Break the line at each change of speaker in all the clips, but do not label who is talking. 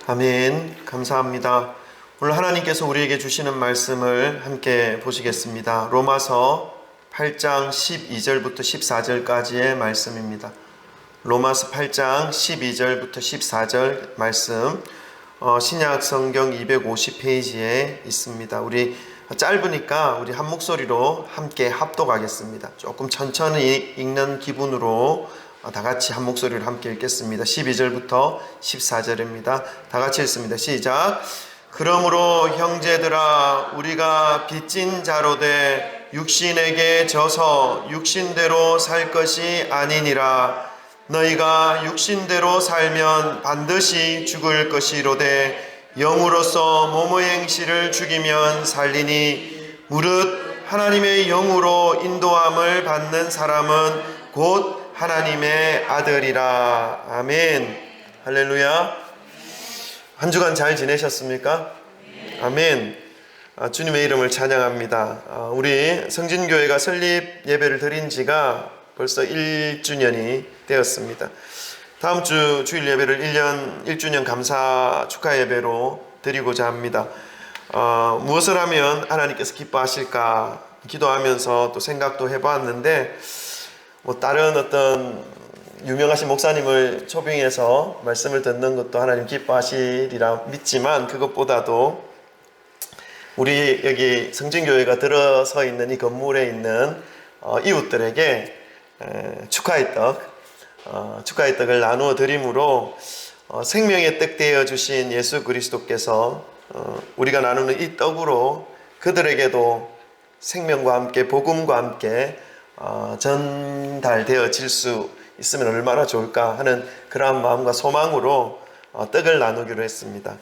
아멘. 감사합니다. 오늘 하나님께서 우리에게 주시는 말씀을 함께 보시겠습니다. 로마서 8장 12절부터 14절까지의 말씀입니다. 로마서 8장 12절부터 14절 말씀, 신약 성경 250페이지에 있습니다. 우리 짧으니까 우리 한 목소리로 함께 합독하겠습니다. 조금 천천히 읽는 기분으로 다 같이 한 목소리로 함께 읽겠습니다. 12절부터 14절입니다. 다 같이 읽습니다. 시작. 그러므로 형제들아, 우리가 빚진 자로 돼 육신에게 져서 육신대로 살 것이 아니니라. 너희가 육신대로 살면 반드시 죽을 것이로되 영으로서 몸의 행실을 죽이면 살리니 무릇 하나님의 영으로 인도함을 받는 사람은 곧 하나님의 아들이라. 아멘. 할렐루야. 한 주간 잘 지내셨습니까? 아멘. 주님의 이름을 찬양합니다. 우리 성진교회가 설립 예배를 드린 지가 벌써 1주년이 되었습니다. 다음 주 주일 예배를 1주년 감사 축하 예배로 드리고자 합니다. 무엇을 하면 하나님께서 기뻐하실까 기도하면서 또 생각도 해봤는데, 다른 어떤 유명하신 목사님을 초빙해서 말씀을 듣는 것도 하나님 기뻐하시리라 믿지만, 그것보다도 우리 여기 성진교회가 들어서 있는 이 건물에 있는 이웃들에게 축하의 떡을 나누어 드림으로 생명의 떡 되어 주신 예수 그리스도께서 우리가 나누는 이 떡으로 그들에게도 생명과 함께 복음과 함께 전달되어질 수 있으면 얼마나 좋을까 하는 그러한 마음과 소망으로 떡을 나누기로 했습니다.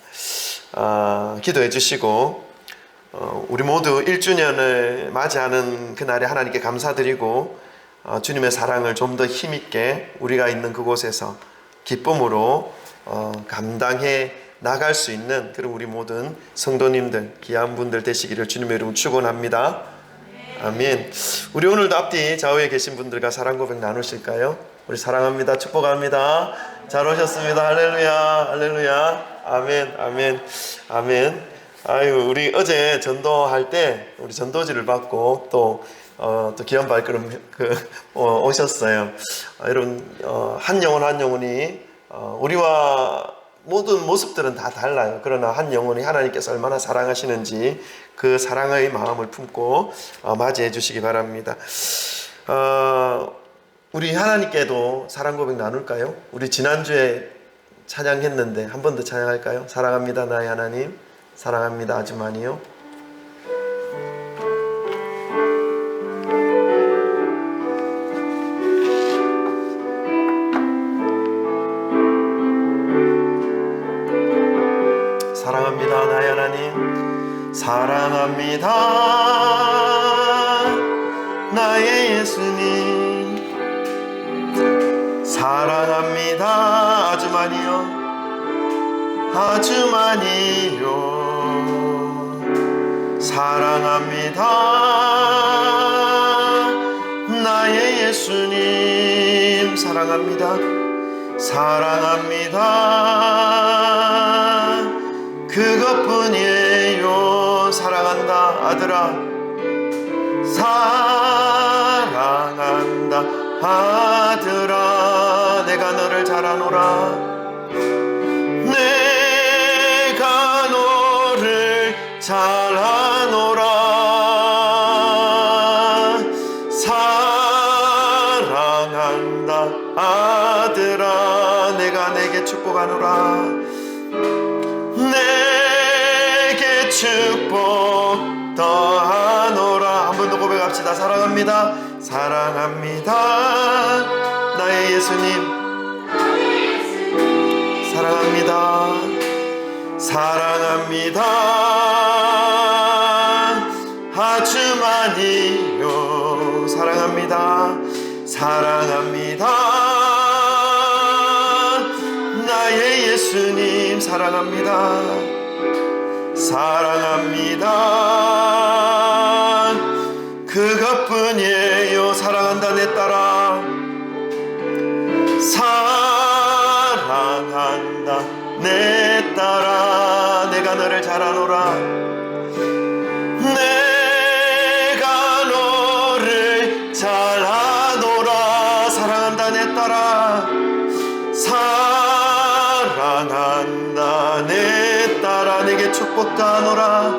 기도해 주시고 우리 모두 1주년을 맞이하는 그날에 하나님께 감사드리고 주님의 사랑을 좀 더 힘있게 우리가 있는 그곳에서 기쁨으로 감당해 나갈 수 있는 그런 우리 모든 성도님들, 귀한 분들 되시기를 주님의 이름으로 축원합니다. 아멘. 우리 오늘도 앞뒤 좌우에 계신 분들과 사랑 고백 나누실까요? 우리 사랑합니다. 축복합니다. 잘 오셨습니다. 할렐루야, 할렐루야. 아멘, 아멘, 아멘. 아유, 우리 어제 전도할 때 우리 전도지를 받고 또 귀한 발걸음 오셨어요. 여러분, 한 영혼 한 영혼이 우리와 모든 모습들은 다 달라요. 그러나 한 영혼이 하나님께서 얼마나 사랑하시는지 그 사랑의 마음을 품고 맞이해 주시기 바랍니다. 우리 하나님께도 사랑 고백 나눌까요? 우리 지난주에 찬양했는데 한 번 더 찬양할까요? 사랑합니다 나의 하나님, 사랑합니다 아주 많이요. 사랑합니다 나의 하나님, 사랑합니다 나의 예수님, 사랑합니다 아주 많이요, 아주 많이요. 사랑합니다 나의 예수님, 사랑합니다, 사랑합니다 그것뿐이에요. 사랑한다 아들아, 사랑한다 아들아, 내가 너를 잘 아노라, 내가 너를 잘 아노라. 사랑한다 아들아, 내가 내게 축복하노라, 내게 축복 더하노라. 한 번 더 고백합시다. 사랑합니다, 사랑합니다 나의 예수님, 사랑합니다, 사랑합니다 아주 많이요. 사랑합니다, 사랑합니다 나의 예수님, 사랑합니다, 사랑합니다 그것뿐이에요. 사랑한다 내 딸아, 사랑한다 내 딸아 내가 너를 잘 아노라. 내가 너를 잘 아노라. 사랑한다 내 딸아. 사랑한다 내 딸아. 내게 축복 가노라.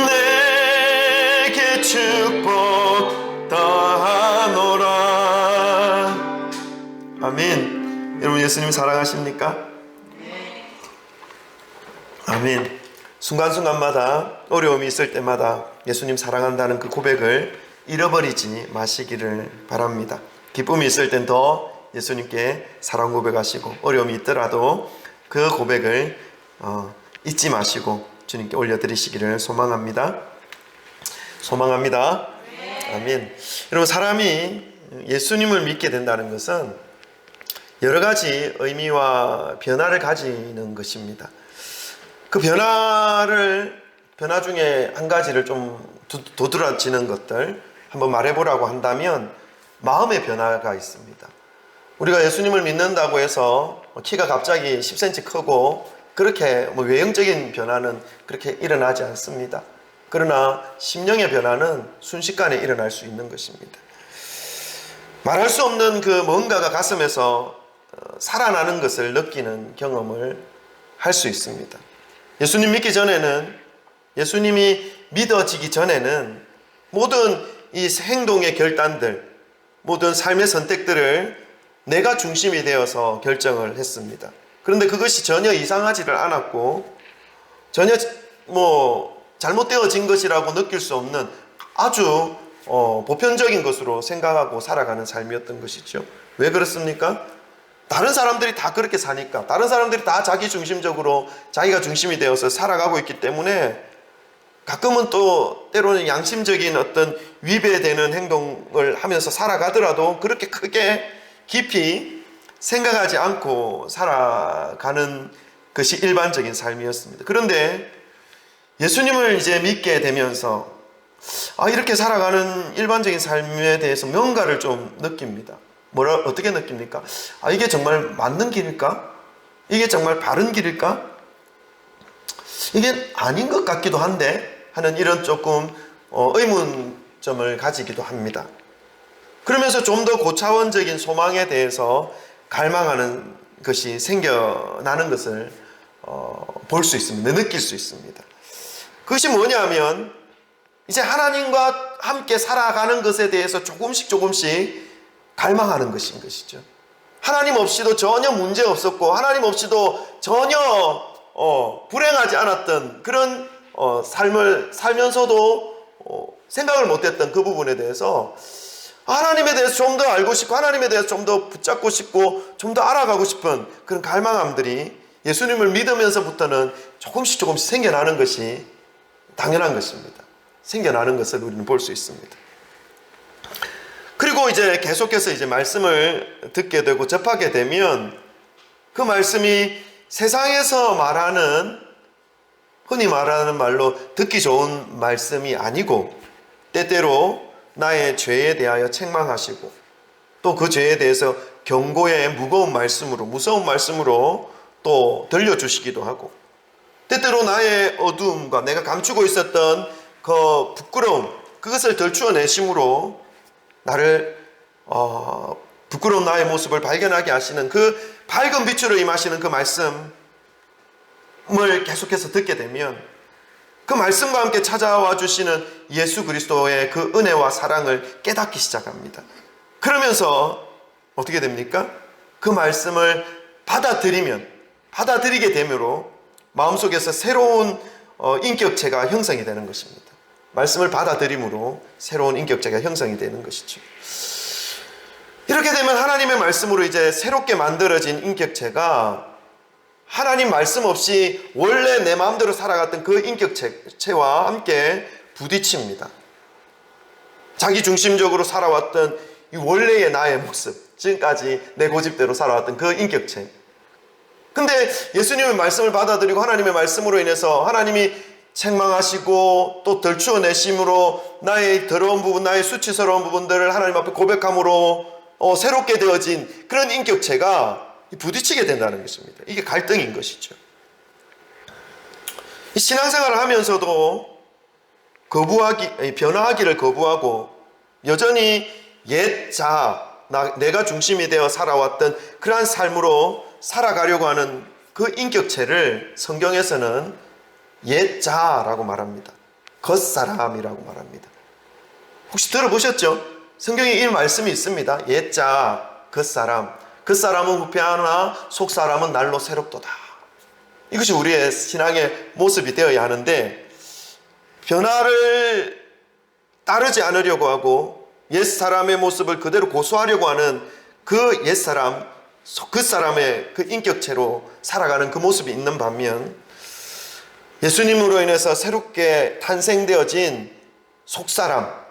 내게 축복 다하노라. 아멘. 여러분 예수님 사랑하십니까? 아멘. 순간순간마다 어려움이 있을 때마다 예수님 사랑한다는 그 고백을 잃어버리지 마시기를 바랍니다. 기쁨이 있을 땐 더 예수님께 사랑 고백하시고, 어려움이 있더라도 그 고백을 잊지 마시고 주님께 올려드리시기를 소망합니다. 아멘. 여러분 사람이 예수님을 믿게 된다는 것은 여러 가지 의미와 변화를 가지는 것입니다. 그 변화 중에 한 가지를 좀 도드라지는 것들 한번 말해보라고 한다면 마음의 변화가 있습니다. 우리가 예수님을 믿는다고 해서 키가 갑자기 10cm 크고 그렇게 외형적인 변화는 그렇게 일어나지 않습니다. 그러나 심령의 변화는 순식간에 일어날 수 있는 것입니다. 말할 수 없는 그 뭔가가 가슴에서 살아나는 것을 느끼는 경험을 할 수 있습니다. 예수님 믿기 전에는, 예수님이 믿어지기 전에는 모든 이 행동의 결단들, 모든 삶의 선택들을 내가 중심이 되어서 결정을 했습니다. 그런데 그것이 전혀 이상하지를 않았고 전혀 잘못되어진 것이라고 느낄 수 없는 아주 보편적인 것으로 생각하고 살아가는 삶이었던 것이죠. 왜 그렇습니까? 다른 사람들이 다 그렇게 사니까, 다른 사람들이 다 자기 중심적으로 자기가 중심이 되어서 살아가고 있기 때문에 가끔은 또 때로는 양심적인 어떤 위배되는 행동을 하면서 살아가더라도 그렇게 크게 깊이 생각하지 않고 살아가는 것이 일반적인 삶이었습니다. 그런데 예수님을 이제 믿게 되면서 이렇게 살아가는 일반적인 삶에 대해서 뭔가를 좀 느낍니다. 어떻게 느낍니까? 이게 정말 맞는 길일까? 이게 정말 바른 길일까? 이게 아닌 것 같기도 한데 하는 이런 조금 의문점을 가지기도 합니다. 그러면서 좀 더 고차원적인 소망에 대해서 갈망하는 것이 생겨나는 것을 볼 수 있습니다. 느낄 수 있습니다. 그것이 뭐냐면 이제 하나님과 함께 살아가는 것에 대해서 조금씩 갈망하는 것인 것이죠. 하나님 없이도 전혀 문제 없었고 하나님 없이도 전혀 불행하지 않았던 그런 삶을 살면서도 생각을 못했던 그 부분에 대해서 하나님에 대해서 좀 더 알고 싶고 하나님에 대해서 좀 더 붙잡고 싶고 좀 더 알아가고 싶은 그런 갈망함들이 예수님을 믿으면서부터는 조금씩 생겨나는 것이 당연한 것입니다. 생겨나는 것을 우리는 볼 수 있습니다. 그리고 이제 계속해서 이제 말씀을 듣게 되고 접하게 되면 그 말씀이 세상에서 흔히 말하는 말로 듣기 좋은 말씀이 아니고 때때로 나의 죄에 대하여 책망하시고 또 그 죄에 대해서 경고의 무서운 말씀으로 또 들려주시기도 하고 때때로 나의 어두움과 내가 감추고 있었던 그 부끄러움, 그것을 들추어내심으로 나를 부끄러운 나의 모습을 발견하게 하시는 그 밝은 빛으로 임하시는 그 말씀을 계속해서 듣게 되면 그 말씀과 함께 찾아와 주시는 예수 그리스도의 그 은혜와 사랑을 깨닫기 시작합니다. 그러면서 어떻게 됩니까? 그 말씀을 받아들이게 됨으로 마음속에서 새로운 인격체가 형성이 되는 것입니다. 말씀을 받아들임으로 새로운 인격체가 형성이 되는 것이죠. 이렇게 되면 하나님의 말씀으로 이제 새롭게 만들어진 인격체가 하나님 말씀 없이 원래 내 마음대로 살아갔던 그 인격체와 함께 부딪힙니다. 자기 중심적으로 살아왔던 이 원래의 나의 모습, 지금까지 내 고집대로 살아왔던 그 인격체. 근데 예수님의 말씀을 받아들이고 하나님의 말씀으로 인해서 하나님이 책망하시고 또 덜추어내심으로 나의 더러운 부분, 나의 수치스러운 부분들을 하나님 앞에 고백함으로 새롭게 되어진 그런 인격체가 부딪히게 된다는 것입니다. 이게 갈등인 것이죠. 이 신앙생활을 하면서도 변화하기를 거부하고 여전히 옛 내가 중심이 되어 살아왔던 그러한 삶으로 살아가려고 하는 그 인격체를 성경에서는 옛 자라고 말합니다. 겉사람이라고 말합니다. 혹시 들어보셨죠? 성경에 이 말씀이 있습니다. 옛 자, 겉사람. 겉사람은 후패하나 속사람은 날로 새롭도다. 이것이 우리의 신앙의 모습이 되어야 하는데, 변화를 따르지 않으려고 하고 옛사람의 모습을 그대로 고수하려고 하는 그 옛사람, 겉사람의 그 인격체로 살아가는 그 모습이 있는 반면, 예수님으로 인해서 새롭게 탄생되어진 속사람,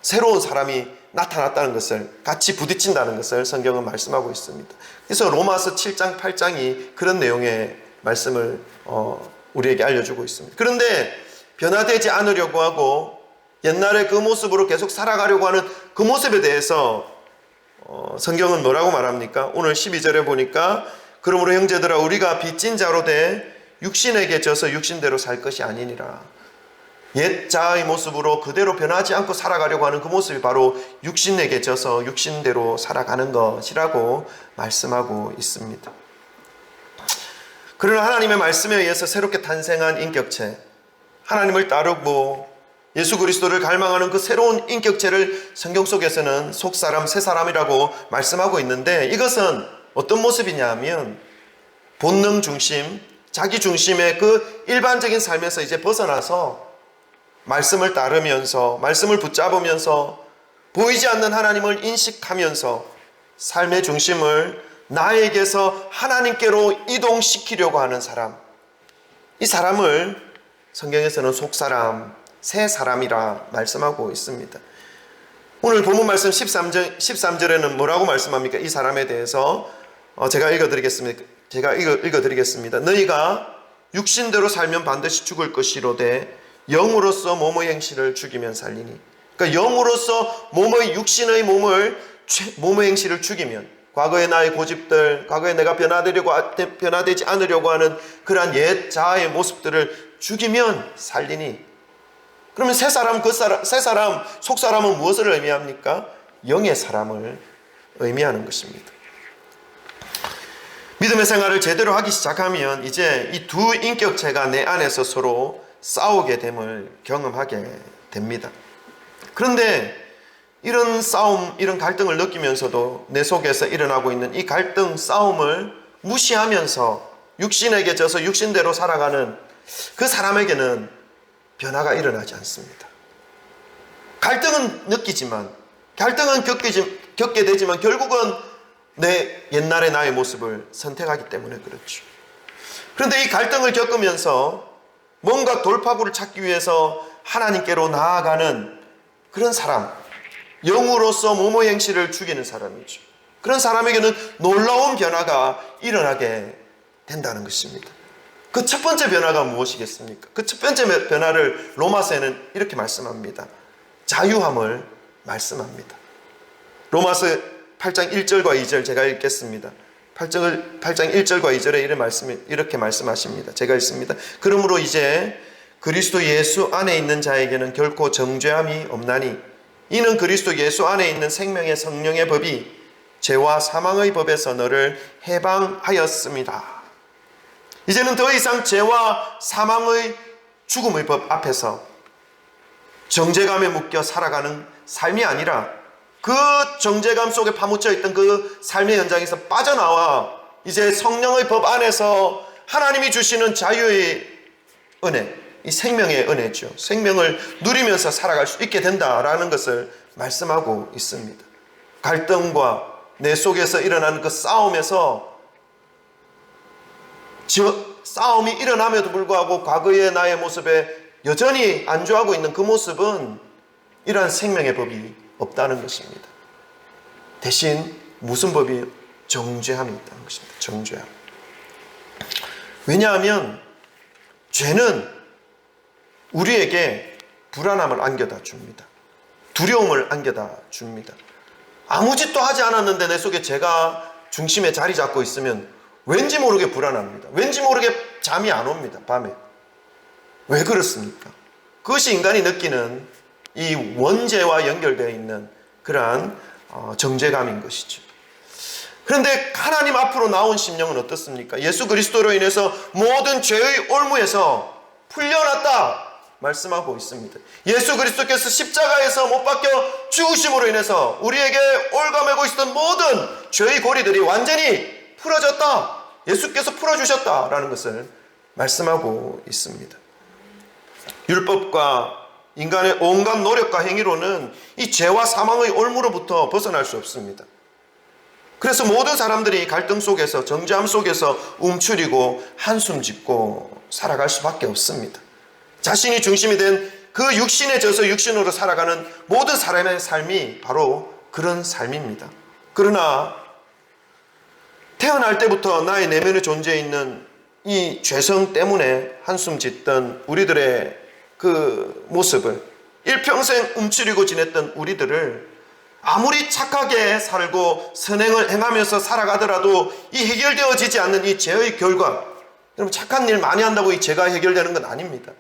새로운 사람이 나타났다는 것을, 같이 부딪힌다는 것을 성경은 말씀하고 있습니다. 그래서 로마서 7장, 8장이 그런 내용의 말씀을 우리에게 알려주고 있습니다. 그런데 변화되지 않으려고 하고 옛날의 그 모습으로 계속 살아가려고 하는 그 모습에 대해서 성경은 뭐라고 말합니까? 오늘 12절에 보니까 그러므로 형제들아 우리가 빚진 자로 돼 육신에게 져서 육신대로 살 것이 아니니라. 옛 자의 모습으로 그대로 변하지 않고 살아가려고 하는 그 모습이 바로 육신에게 져서 육신대로 살아가는 것이라고 말씀하고 있습니다. 그러나 하나님의 말씀에 의해서 새롭게 탄생한 인격체, 하나님을 따르고 예수 그리스도를 갈망하는 그 새로운 인격체를 성경 속에서는 속사람, 새사람이라고 말씀하고 있는데, 이것은 어떤 모습이냐 하면 본능 중심, 자기 중심의 그 일반적인 삶에서 이제 벗어나서 말씀을 따르면서, 말씀을 붙잡으면서, 보이지 않는 하나님을 인식하면서 삶의 중심을 나에게서 하나님께로 이동시키려고 하는 사람, 이 사람을 성경에서는 속사람, 새 사람이라 말씀하고 있습니다. 오늘 본문 말씀 13절에는 뭐라고 말씀합니까? 이 사람에 대해서 제가 읽어드리겠습니다. 너희가 육신대로 살면 반드시 죽을 것이로되 영으로서 몸의 행실을 죽이면 살리니. 그러니까 영으로서 몸의 육신의 몸의 행실을 죽이면, 과거의 나의 고집들, 과거에 내가 변화되지 않으려고 하는 그러한 옛 자아의 모습들을 죽이면 살리니. 그러면 새 사람, 속 사람은 무엇을 의미합니까? 영의 사람을 의미하는 것입니다. 믿음의 생활을 제대로 하기 시작하면 이제 이 두 인격체가 내 안에서 서로 싸우게 됨을 경험하게 됩니다. 그런데 이런 싸움, 이런 갈등을 느끼면서도 내 속에서 일어나고 있는 이 갈등, 싸움을 무시하면서 육신에게 져서 육신대로 살아가는 그 사람에게는 변화가 일어나지 않습니다. 갈등은 느끼지만, 갈등은 겪게 되지만 결국은 내 옛날의 나의 모습을 선택하기 때문에 그렇죠. 그런데 이 갈등을 겪으면서 뭔가 돌파구를 찾기 위해서 하나님께로 나아가는 그런 사람, 영으로서 몸의 행실을 죽이는 사람이죠. 그런 사람에게는 놀라운 변화가 일어나게 된다는 것입니다. 그 첫 번째 변화가 무엇이겠습니까? 그 첫 번째 변화를 로마서에는 이렇게 말씀합니다. 자유함을 말씀합니다. 로마서 8장 1절과 2절 제가 읽겠습니다. 8장 1절과 2절에 이렇게 말씀하십니다. 제가 읽습니다. 그러므로 이제 그리스도 예수 안에 있는 자에게는 결코 정죄함이 없나니 이는 그리스도 예수 안에 있는 생명의 성령의 법이 죄와 사망의 법에서 너를 해방하였습니다. 이제는 더 이상 죄와 사망의 죽음의 법 앞에서 정죄감에 묶여 살아가는 삶이 아니라 그 정죄감 속에 파묻혀 있던 그 삶의 현장에서 빠져나와 이제 성령의 법 안에서 하나님이 주시는 자유의 은혜, 이 생명의 은혜죠. 생명을 누리면서 살아갈 수 있게 된다라는 것을 말씀하고 있습니다. 갈등과 내 속에서 일어나는 그 싸움에서 싸움이 일어남에도 불구하고 과거의 나의 모습에 여전히 안주하고 있는 그 모습은 이러한 생명의 법이 없다는 것입니다. 대신 무슨 법이? 정죄함이 있다는 것입니다. 정죄함. 왜냐하면 죄는 우리에게 불안함을 안겨다 줍니다. 두려움을 안겨다 줍니다. 아무 짓도 하지 않았는데 내 속에 죄가 중심에 자리 잡고 있으면 왠지 모르게 불안합니다. 왠지 모르게 잠이 안 옵니다. 밤에. 왜 그렇습니까? 그것이 인간이 느끼는 이 원죄와 연결되어 있는 그러한 정죄감인 것이죠. 그런데 하나님 앞으로 나온 심령은 어떻습니까? 예수 그리스도로 인해서 모든 죄의 올무에서 풀려났다 말씀하고 있습니다. 예수 그리스도께서 십자가에서 못 박혀 죽으심으로 인해서 우리에게 올가매고 있었던 모든 죄의 고리들이 완전히 풀어졌다. 예수께서 풀어주셨다라는 것을 말씀하고 있습니다. 율법과 인간의 온갖 노력과 행위로는 이 죄와 사망의 올무로부터 벗어날 수 없습니다. 그래서 모든 사람들이 갈등 속에서, 정죄함 속에서 움츠리고 한숨 짓고 살아갈 수밖에 없습니다. 자신이 중심이 된 그 육신에 져서 육신으로 살아가는 모든 사람의 삶이 바로 그런 삶입니다. 그러나 태어날 때부터 나의 내면에 존재해 있는 이 죄성 때문에 한숨 짓던 우리들의 그 모습을, 일평생 움츠리고 지냈던 우리들을 아무리 착하게 살고 선행을 행하면서 살아가더라도 이 해결되어지지 않는 이 죄의 결과, 여러분 착한 일 많이 한다고 이 죄가 해결되는 건 아닙니다.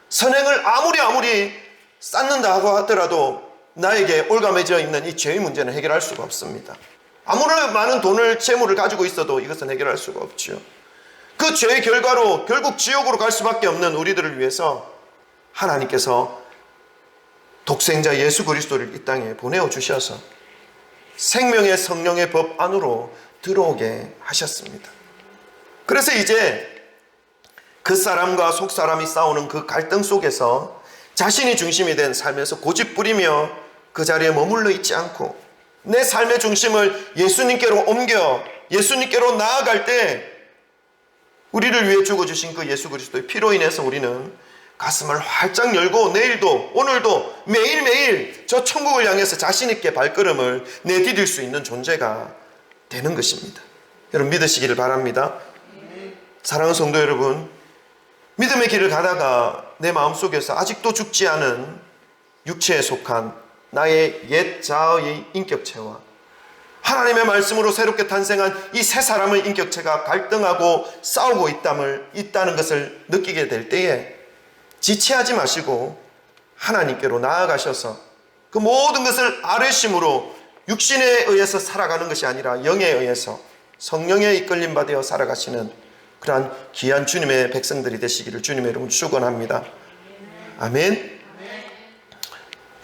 선행을 아무리 쌓는다고 하더라도 나에게 올가매져 있는 이 죄의 문제는 해결할 수가 없습니다. 아무리 많은 돈을, 재물을 가지고 있어도 이것은 해결할 수가 없죠. 그 죄의 결과로 결국 지옥으로 갈 수밖에 없는 우리들을 위해서 하나님께서 독생자 예수 그리스도를 이 땅에 보내어 주셔서 생명의 성령의 법 안으로 들어오게 하셨습니다. 그래서 이제 그 사람과 속 사람이 싸우는 그 갈등 속에서 자신이 중심이 된 삶에서 고집부리며 그 자리에 머물러 있지 않고 내 삶의 중심을 예수님께로 옮겨 예수님께로 나아갈 때 우리를 위해 죽어주신 그 예수 그리스도의 피로 인해서 우리는 가슴을 활짝 열고 내일도 오늘도 매일매일 저 천국을 향해서 자신 있게 발걸음을 내디딜 수 있는 존재가 되는 것입니다. 여러분 믿으시기를 바랍니다. 사랑하는 성도 여러분, 믿음의 길을 가다가 내 마음속에서 아직도 죽지 않은 육체에 속한 나의 옛 자아의 인격체와 하나님의 말씀으로 새롭게 탄생한 이 새 사람의 인격체가 갈등하고 싸우고 있다는 것을 느끼게 될 때에 지체하지 마시고 하나님께로 나아가셔서 그 모든 것을 아뢰심으로 육신에 의해서 살아가는 것이 아니라 영에 의해서 성령의 이끌림 받아 살아가시는 그러한 귀한 주님의 백성들이 되시기를 주님의 이름으로 축원합니다. 아멘.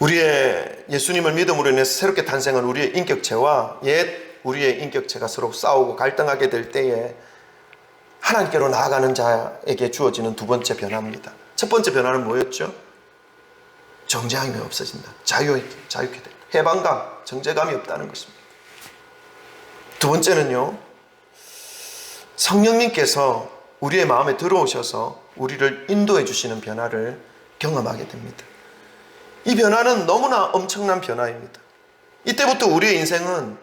우리의 예수님을 믿음으로 인해서 새롭게 탄생한 우리의 인격체와 옛 우리의 인격체가 서로 싸우고 갈등하게 될 때에 하나님께로 나아가는 자에게 주어지는 두 번째 변화입니다. 첫 번째 변화는 뭐였죠? 정죄함이 없어진다. 자유케 된다. 해방감, 정죄감이 없다는 것입니다. 두 번째는요, 성령님께서 우리의 마음에 들어오셔서 우리를 인도해 주시는 변화를 경험하게 됩니다. 이 변화는 너무나 엄청난 변화입니다. 이때부터 우리의 인생은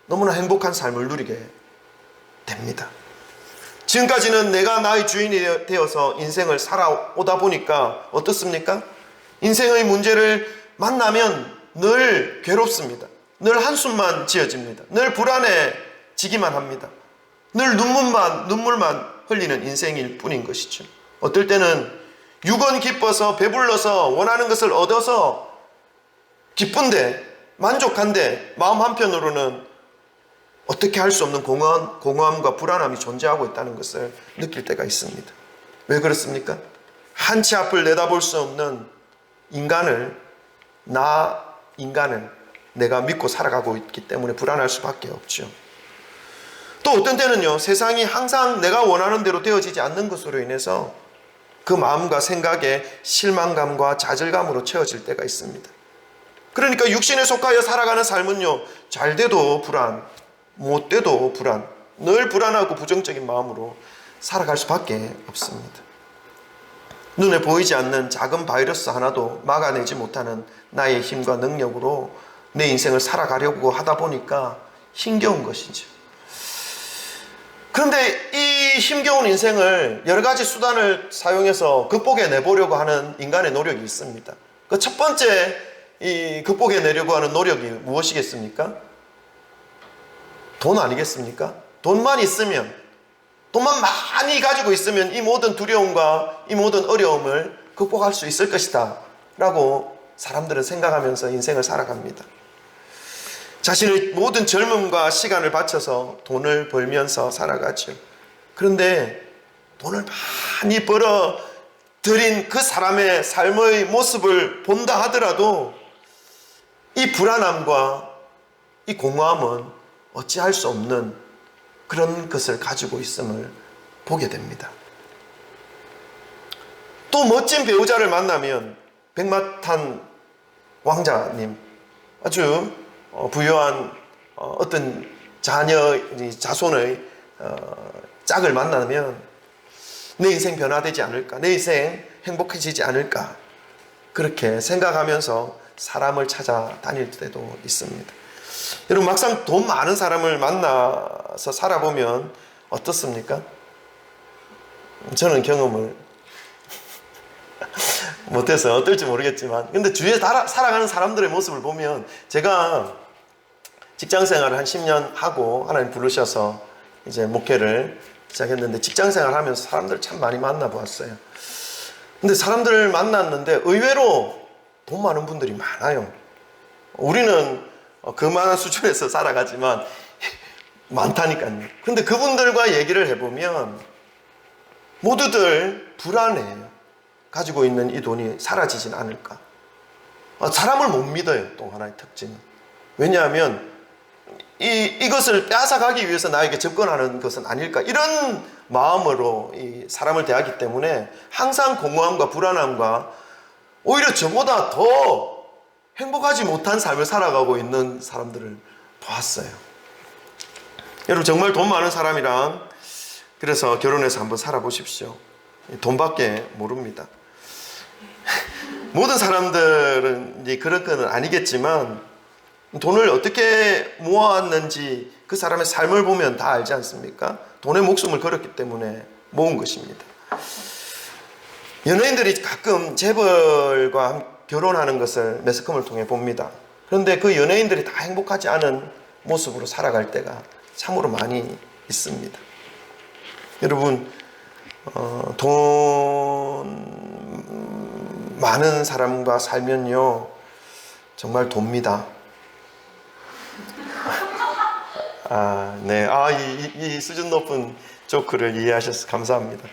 너무나 행복한 삶을 누리게 됩니다. 지금까지는 내가 나의 주인이 되어서 인생을 살아오다 보니까 어떻습니까? 인생의 문제를 만나면 늘 괴롭습니다. 늘 한숨만 지어집니다. 늘 불안해지기만 합니다. 늘 눈물만 흘리는 인생일 뿐인 것이죠. 어떨 때는 육은 기뻐서 배불러서 원하는 것을 얻어서 기쁜데 만족한데 마음 한편으로는 어떻게 할 수 없는 공허함과 불안함이 존재하고 있다는 것을 느낄 때가 있습니다. 왜 그렇습니까? 한치 앞을 내다볼 수 없는 인간을 내가 믿고 살아가고 있기 때문에 불안할 수밖에 없죠. 또 어떤 때는요, 세상이 항상 내가 원하는 대로 되어지지 않는 것으로 인해서 그 마음과 생각에 실망감과 좌절감으로 채워질 때가 있습니다. 그러니까 육신에 속하여 살아가는 삶은요, 잘 돼도 불안, 못 돼도 불안, 늘 불안하고 부정적인 마음으로 살아갈 수밖에 없습니다. 눈에 보이지 않는 작은 바이러스 하나도 막아내지 못하는 나의 힘과 능력으로 내 인생을 살아가려고 하다 보니까 힘겨운 것이죠. 그런데 이 힘겨운 인생을 여러 가지 수단을 사용해서 극복해 내보려고 하는 인간의 노력이 있습니다. 그 첫 번째 이 극복해 내려고 하는 노력이 무엇이겠습니까? 돈 아니겠습니까? 돈만 있으면, 돈만 많이 가지고 있으면 이 모든 두려움과 이 모든 어려움을 극복할 수 있을 것이다 라고 사람들은 생각하면서 인생을 살아갑니다. 자신의 모든 젊음과 시간을 바쳐서 돈을 벌면서 살아가죠. 그런데 돈을 많이 벌어 들인 그 사람의 삶의 모습을 본다 하더라도 이 불안함과 이 공허함은 어찌할 수 없는 그런 것을 가지고 있음을 보게 됩니다. 또 멋진 배우자를 만나면 백마탄 왕자님, 아주 부유한 어떤 자손의 짝을 만나면 내 인생 변화되지 않을까, 내 인생 행복해지지 않을까, 그렇게 생각하면서 사람을 찾아다닐 때도 있습니다. 여러분, 막상 돈 많은 사람을 만나서 살아보면 어떻습니까? 저는 경험을 못해서 어떨지 모르겠지만, 근데 주위에 살아가는 사람들의 모습을 보면, 제가 직장생활을 한 10년 하고 하나님 부르셔서 이제 목회를 시작했는데, 직장생활 하면서 사람들 참 많이 만나보았어요. 근데 사람들을 만났는데 의외로 돈 많은 분들이 많아요. 우리는 그만한 수준에서 살아가지만 많다니까요. 근데 그분들과 얘기를 해보면 모두들 불안해요. 가지고 있는 이 돈이 사라지진 않을까. 사람을 못 믿어요. 또 하나의 특징은. 왜냐하면 이것을 빼앗아가기 위해서 나에게 접근하는 것은 아닐까, 이런 마음으로 이 사람을 대하기 때문에 항상 공허함과 불안함과 오히려 저보다 더 행복하지 못한 삶을 살아가고 있는 사람들을 보았어요. 여러분, 정말 돈 많은 사람이랑 그래서 결혼해서 한번 살아보십시오. 돈밖에 모릅니다. 모든 사람들은 그런 건 아니겠지만 돈을 어떻게 모았는지 그 사람의 삶을 보면 다 알지 않습니까? 돈에 목숨을 걸었기 때문에 모은 것입니다. 연예인들이 가끔 재벌과 결혼하는 것을 매스컴을 통해 봅니다. 그런데 그 연예인들이 다 행복하지 않은 모습으로 살아갈 때가 참으로 많이 있습니다. 여러분, 돈 많은 사람과 살면요, 정말 돕니다. 네. 이 수준 높은 조크를 이해하셔서 감사합니다.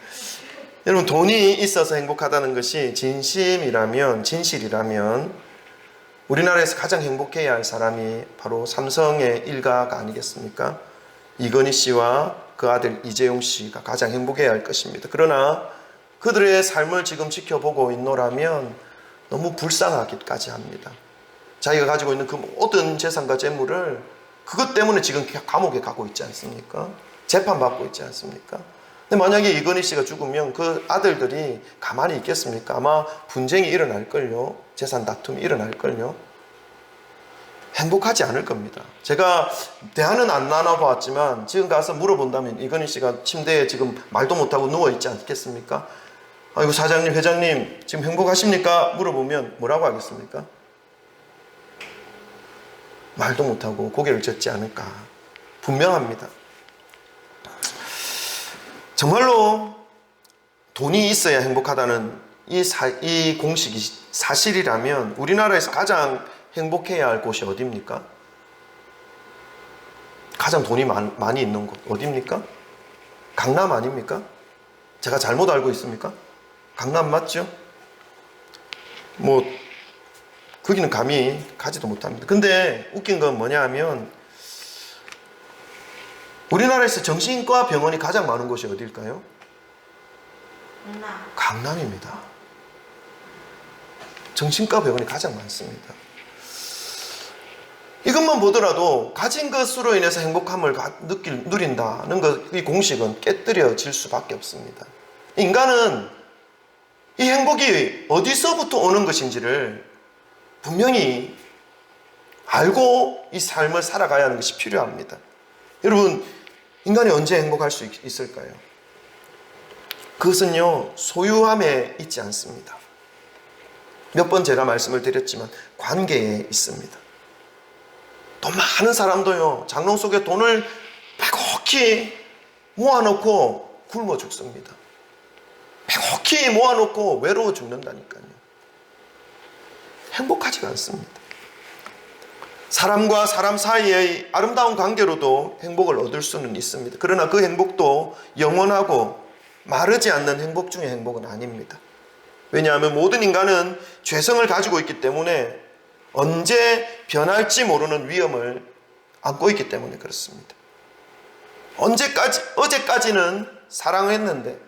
여러분, 돈이 있어서 행복하다는 것이 진실이라면 우리나라에서 가장 행복해야 할 사람이 바로 삼성의 일가가 아니겠습니까? 이건희 씨와 그 아들 이재용 씨가 가장 행복해야 할 것입니다. 그러나 그들의 삶을 지금 지켜보고 있노라면 너무 불쌍하기까지 합니다. 자기가 가지고 있는 그 모든 재산과 재물을 그것 때문에 지금 감옥에 가고 있지 않습니까? 재판받고 있지 않습니까? 근데 만약에 이건희 씨가 죽으면 그 아들들이 가만히 있겠습니까? 아마 분쟁이 일어날걸요. 재산 다툼이 일어날걸요. 행복하지 않을 겁니다. 제가 대화는 안 나눠봤지만 지금 가서 물어본다면 이건희 씨가 침대에 지금 말도 못하고 누워있지 않겠습니까? 아이고, 사장님, 회장님, 지금 행복하십니까? 물어보면 뭐라고 하겠습니까? 말도 못하고 고개를 젓지 않을까. 분명합니다. 정말로 돈이 있어야 행복하다는 이 공식이 사실이라면 우리나라에서 가장 행복해야 할 곳이 어디입니까? 가장 돈이 많이 있는 곳 어디입니까? 강남 아닙니까? 제가 잘못 알고 있습니까? 강남 맞죠? 거기는 감히 가지도 못합니다. 근데 웃긴 건 뭐냐 하면 우리나라에서 정신과 병원이 가장 많은 곳이 어디일까요? 강남입니다. 정신과 병원이 가장 많습니다. 이것만 보더라도 가진 것으로 인해서 행복함을 누린다는 것, 이 공식은 깨뜨려질 수밖에 없습니다. 인간은 이 행복이 어디서부터 오는 것인지를 분명히 알고 이 삶을 살아가야 하는 것이 필요합니다. 여러분, 인간이 언제 행복할 수 있을까요? 그것은요, 소유함에 있지 않습니다. 몇 번 제가 말씀을 드렸지만 관계에 있습니다. 돈 많은 사람도요, 장롱 속에 돈을 묵묵히 모아놓고 굶어 죽습니다. 묵묵히 모아놓고 외로워 죽는다니까요. 행복하지가 않습니다. 사람과 사람 사이의 아름다운 관계로도 행복을 얻을 수는 있습니다. 그러나 그 행복도 영원하고 마르지 않는 행복 중의 행복은 아닙니다. 왜냐하면 모든 인간은 죄성을 가지고 있기 때문에 언제 변할지 모르는 위험을 안고 있기 때문에 그렇습니다. 어제까지는 사랑했는데,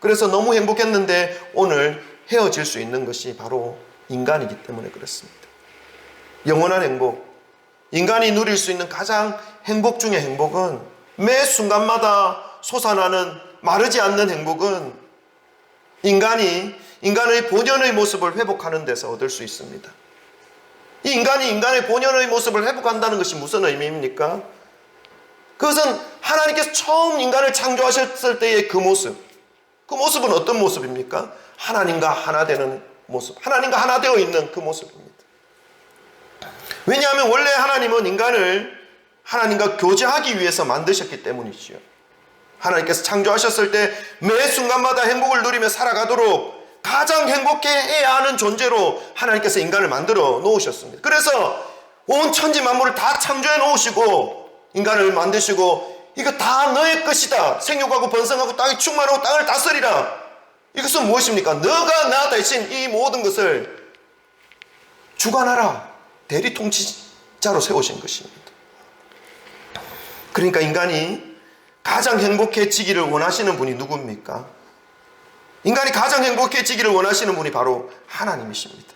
그래서 너무 행복했는데 오늘 헤어질 수 있는 것이 바로 인간이기 때문에 그렇습니다. 영원한 행복, 인간이 누릴 수 있는 가장 행복 중의 행복은, 매 순간마다 솟아나는 마르지 않는 행복은 인간의 본연의 모습을 회복하는 데서 얻을 수 있습니다. 이 인간이 인간의 본연의 모습을 회복한다는 것이 무슨 의미입니까? 그것은 하나님께서 처음 인간을 창조하셨을 때의 그 모습은 어떤 모습입니까? 하나님과 하나 되는 모습, 하나님과 하나 되어 있는 그 모습입니다. 왜냐하면 원래 하나님은 인간을 하나님과 교제하기 위해서 만드셨기 때문이지요. 하나님께서 창조하셨을 때 매 순간마다 행복을 누리며 살아가도록 가장 행복해해야 하는 존재로 하나님께서 인간을 만들어 놓으셨습니다. 그래서 온 천지 만물을 다 창조해 놓으시고 인간을 만드시고, 이거 다 너의 것이다, 생육하고 번성하고 땅에 충만하고 땅을 다스리라. 이것은 무엇입니까? 너가 나 대신 이 모든 것을 주관하라, 대리 통치자로 세우신 것입니다. 그러니까 인간이 가장 행복해지기를 원하시는 분이 누굽니까? 인간이 가장 행복해지기를 원하시는 분이 바로 하나님이십니다.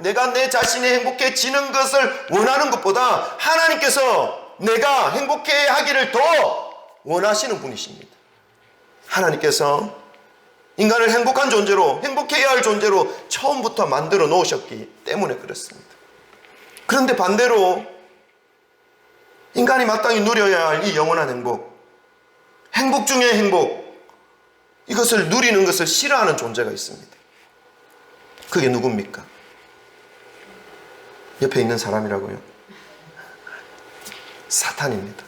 내가 내 자신이 행복해지는 것을 원하는 것보다 하나님께서 내가 행복해 하기를 더 원하시는 분이십니다. 하나님께서 인간을 행복한 존재로, 행복해야 할 존재로 처음부터 만들어 놓으셨기 때문에 그렇습니다. 그런데 반대로 인간이 마땅히 누려야 할 이 영원한 행복 중의 행복, 이것을 누리는 것을 싫어하는 존재가 있습니다. 그게 누굽니까? 옆에 있는 사람이라고요. 사탄입니다.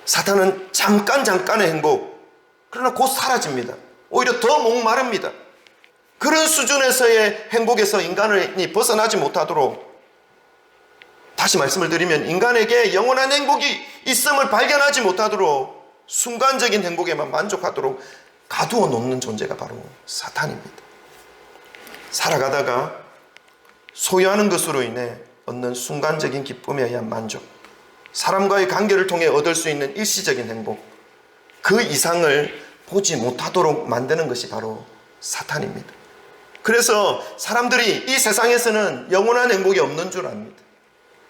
사탄은 잠깐의 행복, 그러나 곧 사라집니다. 오히려 더 목마릅니다. 그런 수준에서의 행복에서 인간이 벗어나지 못하도록, 다시 말씀을 드리면 인간에게 영원한 행복이 있음을 발견하지 못하도록 순간적인 행복에만 만족하도록 가두어 놓는 존재가 바로 사탄입니다. 살아가다가 소유하는 것으로 인해 얻는 순간적인 기쁨에 의한 만족, 사람과의 관계를 통해 얻을 수 있는 일시적인 행복, 그 이상을 보지 못하도록 만드는 것이 바로 사탄입니다. 그래서 사람들이 이 세상에서는 영원한 행복이 없는 줄 압니다.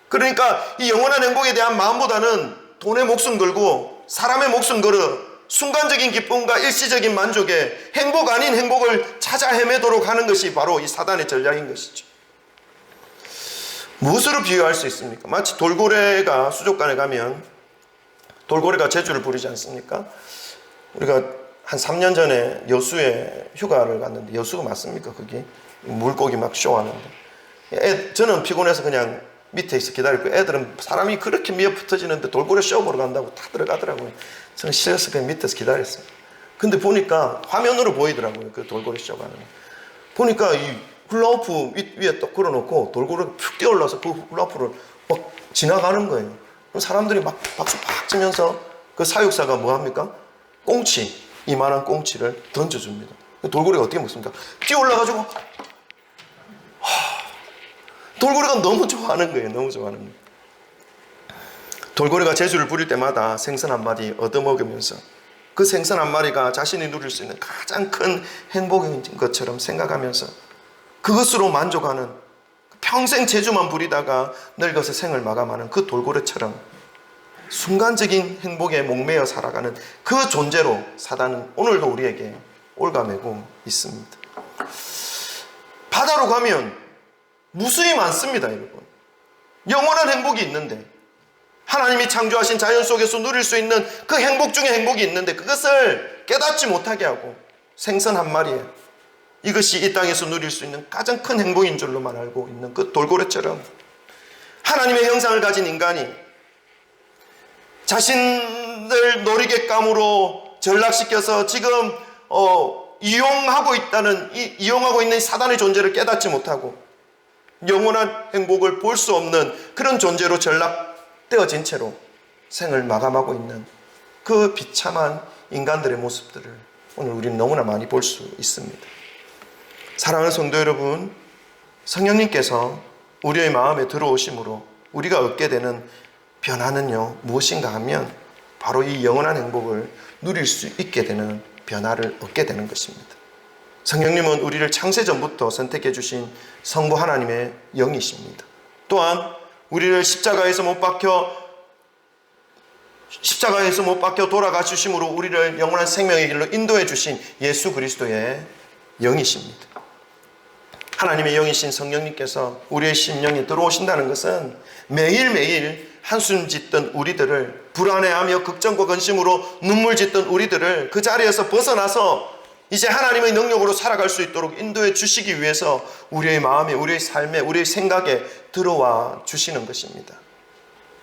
그러니까 이 영원한 행복에 대한 마음보다는 돈에 목숨 걸고 사람의 목숨 걸어 순간적인 기쁨과 일시적인 만족에 행복 아닌 행복을 찾아 헤매도록 하는 것이 바로 이 사단의 전략인 것이죠. 무엇으로 비유할 수 있습니까? 마치 돌고래가 수족관에 가면 돌고래가 재주를 부리지 않습니까? 우리가 한 3년 전에 여수에 휴가를 갔는데, 여수가 맞습니까? 거기 물고기 막 쇼하는데, 저는 피곤해서 그냥 밑에서 기다리고, 애들은 사람이 그렇게 미어 붙어지는데 돌고래 쇼 보러 간다고 다 들어가더라고요. 저는 싫어서 그냥 밑에서 기다렸어요. 근데 보니까 화면으로 보이더라고요. 그 돌고래 쇼가. 보니까 이 훌라후프 위에 딱 걸어놓고 돌고래가 푹 뛰어올라서 그 훌라후프를 막 지나가는 거예요. 그럼 사람들이 막 박수 팍 치면서 그 사육사가 뭐 합니까? 꽁치, 이만한 꽁치를 던져줍니다. 돌고래가 어떻게 먹습니까? 뛰어올라가지고 돌고래가 너무 좋아하는 거예요. 너무 좋아하는 거예요. 돌고래가 재주를 부릴 때마다 생선 한 마리 얻어먹으면서 그 생선 한 마리가 자신이 누릴 수 있는 가장 큰 행복인 것처럼 생각하면서 그것으로 만족하는, 평생 재주만 부리다가 늙어서 생을 마감하는 그 돌고래처럼 순간적인 행복에 목매어 살아가는 그 존재로 사단은 오늘도 우리에게 올가매고 있습니다. 바다로 가면 무수히 많습니다, 여러분. 영원한 행복이 있는데, 하나님이 창조하신 자연 속에서 누릴 수 있는 그 행복 중에 행복이 있는데, 그것을 깨닫지 못하게 하고 생선 한 마리에 이것이 이 땅에서 누릴 수 있는 가장 큰 행복인 줄로만 알고 있는 그 돌고래처럼 하나님의 형상을 가진 인간이 자신들 놀이객감으로 전락시켜서 지금 이용하고 있는 사단의 존재를 깨닫지 못하고 영원한 행복을 볼 수 없는 그런 존재로 전락되어진 채로 생을 마감하고 있는 그 비참한 인간들의 모습들을 오늘 우리는 너무나 많이 볼 수 있습니다. 사랑하는 성도 여러분, 성령님께서 우리의 마음에 들어오심으로 우리가 얻게 되는 변화는요, 무엇인가 하면 바로 이 영원한 행복을 누릴 수 있게 되는 변화를 얻게 되는 것입니다. 성령님은 우리를 창세전부터 선택해 주신 성부 하나님의 영이십니다. 또한 우리를 십자가에서 못 박혀 돌아가 주심으로 우리를 영원한 생명의 길로 인도해 주신 예수 그리스도의 영이십니다. 하나님의 영이신 성령님께서 우리의 심령에 들어오신다는 것은 매일매일 한숨 짓던 우리들을, 불안해하며 걱정과 근심으로 눈물 짓던 우리들을 그 자리에서 벗어나서 이제 하나님의 능력으로 살아갈 수 있도록 인도해 주시기 위해서 우리의 마음에, 우리의 삶에, 우리의 생각에 들어와 주시는 것입니다.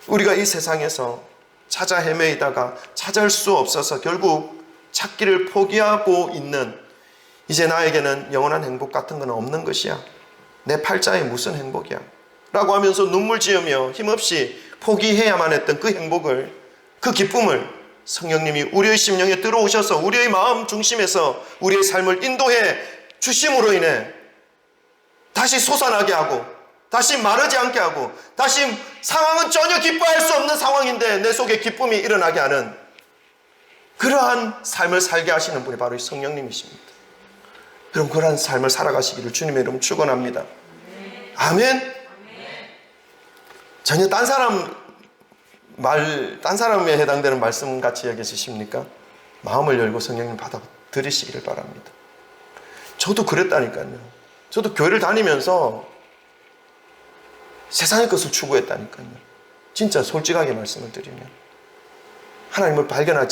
우리가 이 세상에서 찾아 헤매이다가 찾을 수 없어서 결국 찾기를 포기하고 있는, 이제 나에게는 영원한 행복 같은 건 없는 것이야, 내 팔자에 무슨 행복이야 라고 하면서 눈물 지으며 힘없이 포기해야만 했던 그 행복을, 그 기쁨을 성령님이 우리의 심령에 들어오셔서 우리의 마음 중심에서 우리의 삶을 인도해 주심으로 인해 다시 솟아나게 하고, 다시 마르지 않게 하고, 다시 상황은 전혀 기뻐할 수 없는 상황인데 내 속에 기쁨이 일어나게 하는 그러한 삶을 살게 하시는 분이 바로 이 성령님이십니다. 여러분, 그러한 삶을 살아가시기를 주님의 이름 축원합니다. 아멘. 전혀 딴 사람에 해당되는 말씀 같이 여겨지십니까? 마음을 열고 성령님 받아들이시기를 바랍니다. 저도 그랬다니까요. 저도 교회를 다니면서 세상의 것을 추구했다니까요. 진짜 솔직하게 말씀을 드리면 하나님을 발견할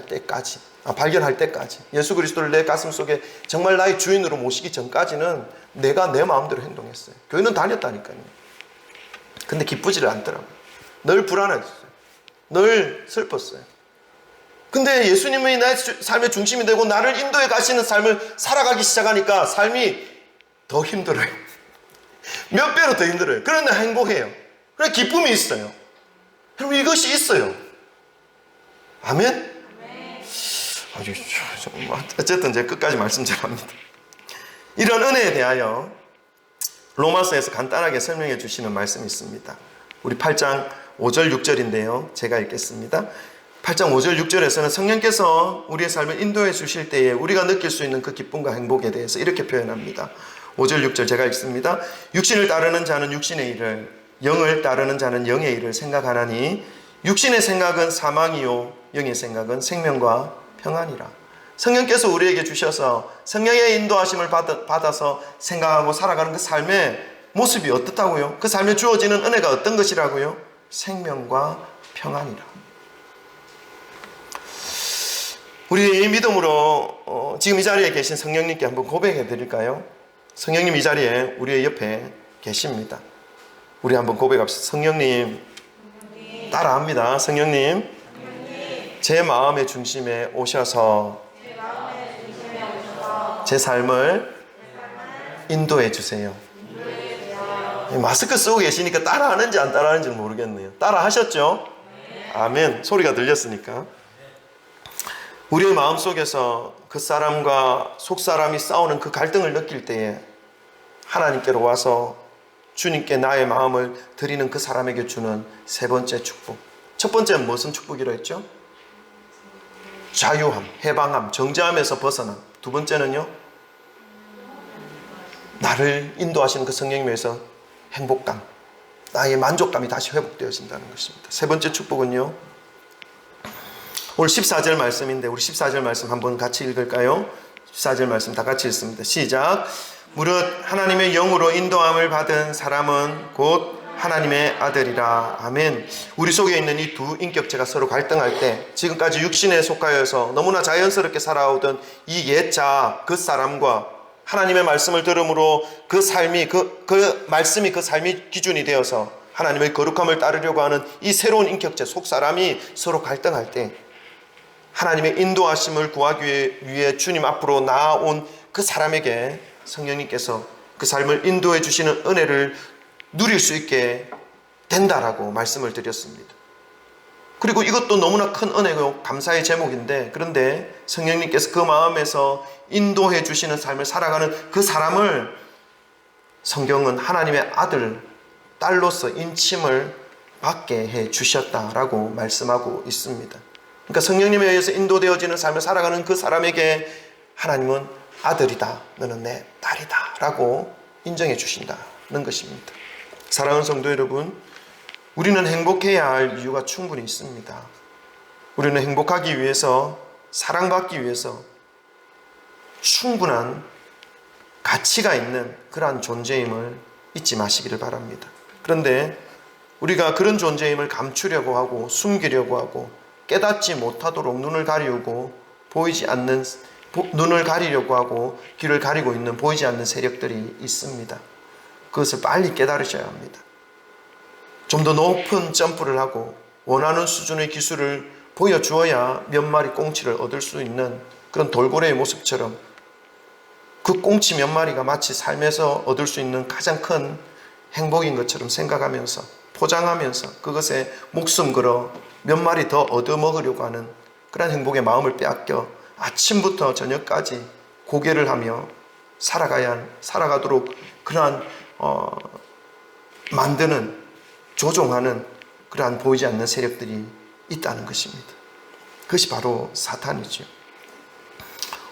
때까지, 예수 그리스도를 내 가슴 속에 정말 나의 주인으로 모시기 전까지는 내가 내 마음대로 행동했어요. 교회는 다녔다니까요. 근데 기쁘지를 않더라고요. 늘 불안했어요. 늘 슬펐어요. 근데 예수님이 나의 삶의 중심이 되고 나를 인도해 가시는 삶을 살아가기 시작하니까 삶이 더 힘들어요. 몇 배로 더 힘들어요. 그런데 행복해요. 그래, 기쁨이 있어요. 여러분, 이것이 있어요. 아멘? 어쨌든 제가 끝까지 말씀 잘 합니다. 이런 은혜에 대하여 로마서에서 간단하게 설명해 주시는 말씀이 있습니다. 우리 8장 5절 6절인데요. 제가 읽겠습니다. 8장 5절 6절에서는 성령께서 우리의 삶을 인도해 주실 때에 우리가 느낄 수 있는 그 기쁨과 행복에 대해서 이렇게 표현합니다. 5절 6절 제가 읽습니다. 육신을 따르는 자는 육신의 일을, 영을 따르는 자는 영의 일을 생각하나니 육신의 생각은 사망이요 영의 생각은 생명과 평안이라. 성령께서 우리에게 주셔서 성령의 인도하심을 받아서 생각하고 살아가는 그 삶의 모습이 어떻다고요? 그 삶에 주어지는 은혜가 어떤 것이라고요? 생명과 평안이라. 우리의 믿음으로 지금 이 자리에 계신 성령님께 한번 고백해 드릴까요? 성령님 이 자리에 우리의 옆에 계십니다. 우리 한번 고백합시다. 성령님, 따라합니다. 성령님, 제 마음의 중심에 오셔서 제 삶을 인도해 주세요. 마스크 쓰고 계시니까 따라하는지 안 따라하는지는 모르겠네요. 따라 하셨죠? 아멘. 소리가 들렸으니까. 우리의 마음속에서 그 사람과 속사람이 싸우는 그 갈등을 느낄 때에 하나님께로 와서 주님께 나의 마음을 드리는 그 사람에게 주는 세 번째 축복. 첫 번째는 무슨 축복이라 했죠? 자유함, 해방함, 정죄함에서 벗어남. 두 번째는요, 나를 인도하시는 그 성령님에서 행복감, 나의 만족감이 다시 회복되어진다는 것입니다. 세 번째 축복은요, 오늘 14절 말씀인데 우리 14절 말씀 한번 같이 읽을까요? 14절 말씀 다 같이 읽습니다. 시작. 무릇 하나님의 영으로 인도함을 받은 사람은 곧 하나님의 아들이라. 아멘. 우리 속에 있는 이 두 인격체가 서로 갈등할 때, 지금까지 육신에 속하여서 너무나 자연스럽게 살아오던 이 옛자 그 사람과 하나님의 말씀을 들음으로 그 삶이 그 말씀이 그 삶이 기준이 되어서 하나님의 거룩함을 따르려고 하는 이 새로운 인격체 속사람이 서로 갈등할 때 하나님의 인도하심을 구하기 위해 주님 앞으로 나아온 그 사람에게 성령님께서 그 삶을 인도해 주시는 은혜를 누릴 수 있게 된다라고 말씀을 드렸습니다. 그리고 이것도 너무나 큰 은혜고 감사의 제목인데, 그런데 성령님께서 그 마음에서 인도해 주시는 삶을 살아가는 그 사람을 성경은 하나님의 아들, 딸로서 인침을 받게 해 주셨다라고 말씀하고 있습니다. 그러니까 성령님에 의해서 인도되어지는 삶을 살아가는 그 사람에게 하나님은 아들이다, 너는 내 딸이다 라고 인정해 주신다는 것입니다. 사랑하는 성도 여러분, 우리는 행복해야 할 이유가 충분히 있습니다. 우리는 행복하기 위해서, 사랑받기 위해서 충분한 가치가 있는 그러한 존재임을 잊지 마시기를 바랍니다. 그런데 우리가 그런 존재임을 감추려고 하고 숨기려고 하고 깨닫지 못하도록 눈을 가리우고 눈을 가리려고 하고 귀를 가리고 있는 보이지 않는 세력들이 있습니다. 그것을 빨리 깨달으셔야 합니다. 좀 더 높은 점프를 하고 원하는 수준의 기술을 보여주어야 몇 마리 꽁치를 얻을 수 있는 그런 돌고래의 모습처럼 그 꽁치 몇 마리가 마치 삶에서 얻을 수 있는 가장 큰 행복인 것처럼 생각하면서 포장하면서 그것에 목숨 걸어 몇 마리 더 얻어먹으려고 하는 그런 행복의 마음을 빼앗겨 아침부터 저녁까지 고개를 하며 살아가도록 그러한 만드는, 조종하는 그러한 보이지 않는 세력들이 있다는 것입니다. 그것이 바로 사탄이죠.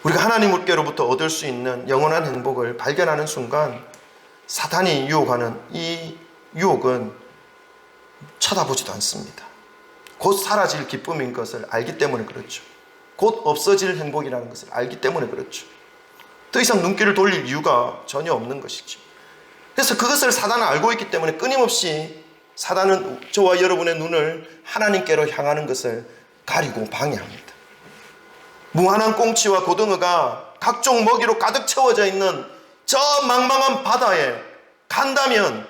우리가 하나님께로부터 얻을 수 있는 영원한 행복을 발견하는 순간 사탄이 유혹하는 이 유혹은 쳐다보지도 않습니다. 곧 사라질 기쁨인 것을 알기 때문에 그렇죠. 곧 없어질 행복이라는 것을 알기 때문에 그렇죠. 더 이상 눈길을 돌릴 이유가 전혀 없는 것이죠. 그래서 그것을 사단은 알고 있기 때문에 끊임없이 사단은 저와 여러분의 눈을 하나님께로 향하는 것을 가리고 방해합니다. 무한한 꽁치와 고등어가 각종 먹이로 가득 채워져 있는 저 망망한 바다에 간다면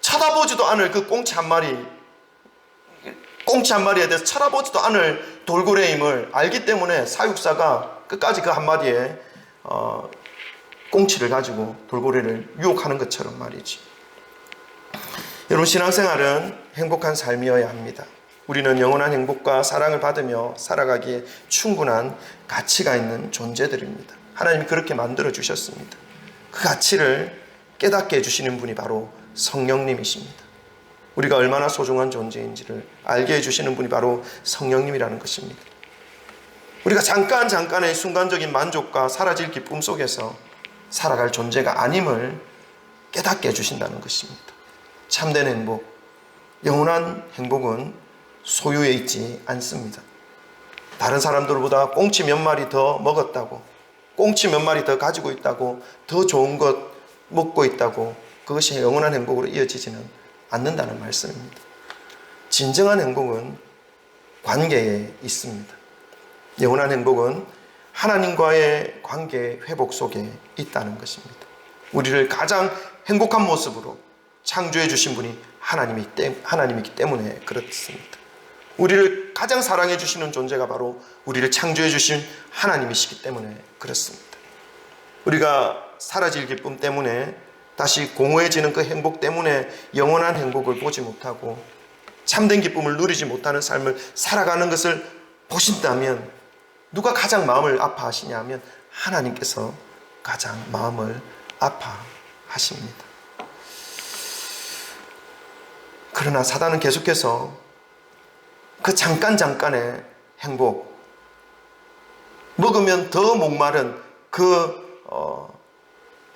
쳐다보지도 않을 그 꽁치 한 마리에 대해서 쳐다보지도 않을 돌고래임을 알기 때문에 사육사가 끝까지 그 한 마리의 꽁치를 가지고 돌고래를 유혹하는 것처럼 말이지. 여러분, 신앙생활은 행복한 삶이어야 합니다. 우리는 영원한 행복과 사랑을 받으며 살아가기에 충분한 가치가 있는 존재들입니다. 하나님이 그렇게 만들어 주셨습니다. 그 가치를 깨닫게 해주시는 분이 바로 성령님이십니다. 우리가 얼마나 소중한 존재인지를 알게 해주시는 분이 바로 성령님이라는 것입니다. 우리가 잠깐의 순간적인 만족과 사라질 기쁨 속에서 살아갈 존재가 아님을 깨닫게 해주신다는 것입니다. 참된 행복, 영원한 행복은 소유에 있지 않습니다. 다른 사람들보다 꽁치 몇 마리 더 먹었다고, 꽁치 몇 마리 더 가지고 있다고, 더 좋은 것 먹고 있다고 그것이 영원한 행복으로 이어지지는 않는다는 말씀입니다. 진정한 행복은 관계에 있습니다. 영원한 행복은 하나님과의 관계 회복 속에 있다는 것입니다. 우리를 가장 행복한 모습으로 창조해 주신 분이 하나님이기 때문에 그렇습니다. 우리를 가장 사랑해 주시는 존재가 바로 우리를 창조해 주신 하나님이시기 때문에 그렇습니다. 우리가 사라질 기쁨 때문에 다시 공허해지는 그 행복 때문에 영원한 행복을 보지 못하고 참된 기쁨을 누리지 못하는 삶을 살아가는 것을 보신다면 누가 가장 마음을 아파하시냐 하면 하나님께서 가장 마음을 아파하십니다. 그러나 사단은 계속해서 그 잠깐의 행복, 먹으면 더 목마른 그